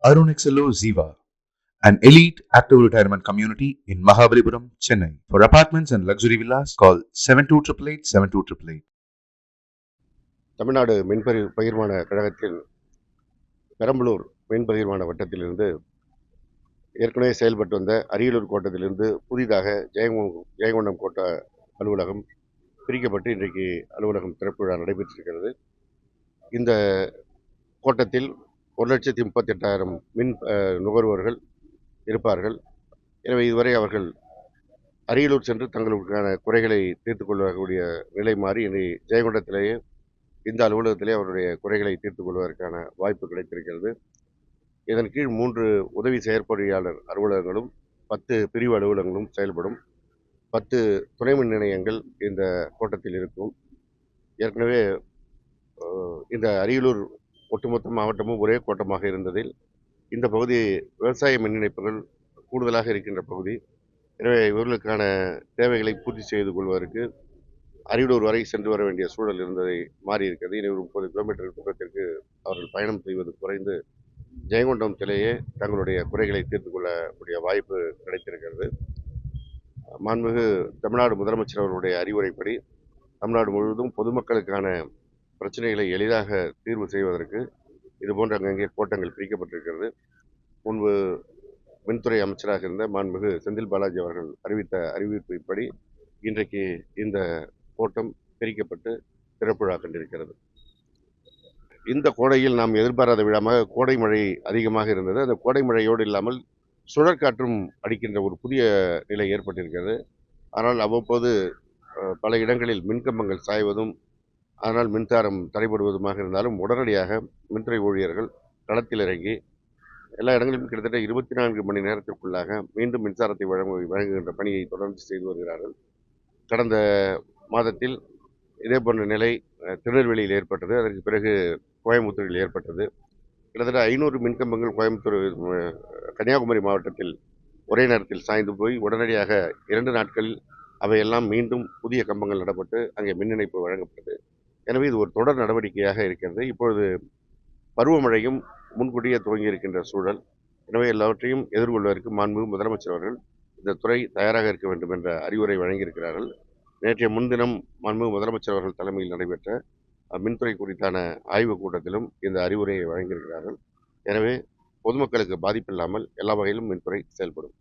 Arun XLO Ziva, an elite active retirement community in Mahabalipuram, Chennai. For apartments and luxury villas, call 7288 7288. Tamil Nadu பகிர்மான கழகத்தின் பெரம்பலூர் பகிர்மான வட்டத்திலிருந்து ஏற்கனவே செயல்பட்டு வந்த அரியலூர் கோட்டத்திலிருந்து புதிதாக ஜெயங்கொண்டம் கோட்ட அலுவலகம் பிரிக்கப்பட்டு இன்றைக்கு அலுவலகம் திறப்பு விழா நடைபெற்றிருக்கிறது. இந்த கோட்டத்தில் 1,38,000 மின் நுகர்வோர்கள் இருப்பார்கள். எனவே இதுவரை அவர்கள் அரியலூர் சென்று தங்களுக்கான குறைகளை தீர்த்துக் கொள்ளக்கூடிய நிலை மாறி இனி ஜெயங்கொண்டத்திலேயே இந்த அலுவலகத்திலே அவருடைய குறைகளை தீர்த்துக் கொள்வதற்கான வாய்ப்பு கிடைத்திருக்கிறது. இதன் கீழ் 3 உதவி செயற்பொறியாளர் அலுவலகங்களும் 10 பிரிவு அலுவலகங்களும் செயல்படும். 10 துணை மின் நிலையங்கள் இந்த கோட்டத்தில் இருக்கும். ஏற்கனவே இந்த அரியலூர் ஒட்டுமொத்த மாவட்டமும் ஒரே கோட்டமாக இருந்ததில் இந்த பகுதி விவசாய மின் இணைப்புகள் கூடுதலாக இருக்கின்ற பகுதி. எனவே இவர்களுக்கான தேவைகளை பூர்த்தி செய்து கொள்வதற்கு அரியலூர் வரை சென்று வர வேண்டிய சூழல் இருந்ததை மாறி இருக்கிறது. இனி 30 கிலோமீட்டர் தூரத்திற்கு அவர்கள் பயணம் செய்வது குறைந்து ஜெயங்கொண்டத்திலேயே தங்களுடைய குறைகளை தீர்த்து கொள்ளக்கூடிய வாய்ப்பு கிடைத்திருக்கிறது. மாண்புமிகு தமிழ்நாடு முதலமைச்சர் அவர்களுடைய அறிவுரைப்படி தமிழ்நாடு முழுவதும் பொதுமக்களுக்கான பிரச்சனைகளை எளிதாக தீர்வு செய்வதற்கு இதுபோன்ற அங்கங்கே கோட்டங்கள் பிரிக்கப்பட்டிருக்கிறது. முன்பு மின்துறை அமைச்சராக இருந்த மாண்புமிகு செந்தில் பாலாஜி அவர்கள் அறிவித்த அறிவிப்பின்படி இன்றைக்கு இந்த கோட்டம் பிரிக்கப்பட்டு திறப்பு விழா கண்டிருக்கிறது. இந்த கோடையில் நாம் எதிர்பாராத விதமாக கோடை மழை அதிகமாக இருந்தது. அந்த கோடை மழையோடு இல்லாமல் சுழற்காற்றும் அடிக்கின்ற ஒரு புதிய நிலை ஏற்பட்டிருக்கிறது. ஆனால் அவ்வப்போது பல இடங்களில் மின்கம்பங்கள் சாய்வதும் அதனால் மின்சாரம் தடைபடுவதுமாக இருந்தாலும் உடனடியாக மின்துறை ஊழியர்கள் களத்தில் இறங்கி எல்லா இடங்களிலும் கிட்டத்தட்ட 24 மணி நேரத்திற்குள்ளாக மீண்டும் மின்சாரத்தை வழங்குகின்ற பணியை தொடர்ந்து செய்து வருகிறார்கள். கடந்த மாதத்தில் இதே போன்ற நிலை திருநெல்வேலியில் ஏற்பட்டது. அதற்கு பிறகு கோயம்புத்தூரில் ஏற்பட்டது. கிட்டத்தட்ட 500 மின்கம்பங்கள் கோயம்புத்தூர் கன்னியாகுமரி மாவட்டத்தில் ஒரே நேரத்தில் சாய்ந்து போய் உடனடியாக 2 நாட்களில் அவையெல்லாம் மீண்டும் புதிய கம்பங்கள் நடப்பட்டு அங்கே மின் இணைப்பு வழங்கப்பட்டது. எனவே இது ஒரு தொடர் நடவடிக்கையாக இருக்கிறது. இப்பொழுது பருவமழையும் முன்கூட்டியே துவங்கி இருக்கின்ற சூழல். எனவே எல்லாவற்றையும் எதிர்கொள்வதற்கு மாண்புமிகு முதலமைச்சர் அவர்கள் இந்த துறை தயாராக இருக்க வேண்டும் என்ற அறிவுரை வழங்கியிருக்கிறார்கள். நேற்றைய முன்தினம் மாண்புமிகு முதலமைச்சர் அவர்கள் தலைமையில் நடைபெற்ற மின்துறை குறித்தான ஆய்வுக் கூட்டத்திலும் இந்த அறிவுரையை வழங்கியிருக்கிறார்கள். எனவே பொதுமக்களுக்கு பாதிப்பில்லாமல் எல்லா வகையிலும் மின்துறை செயல்படும்.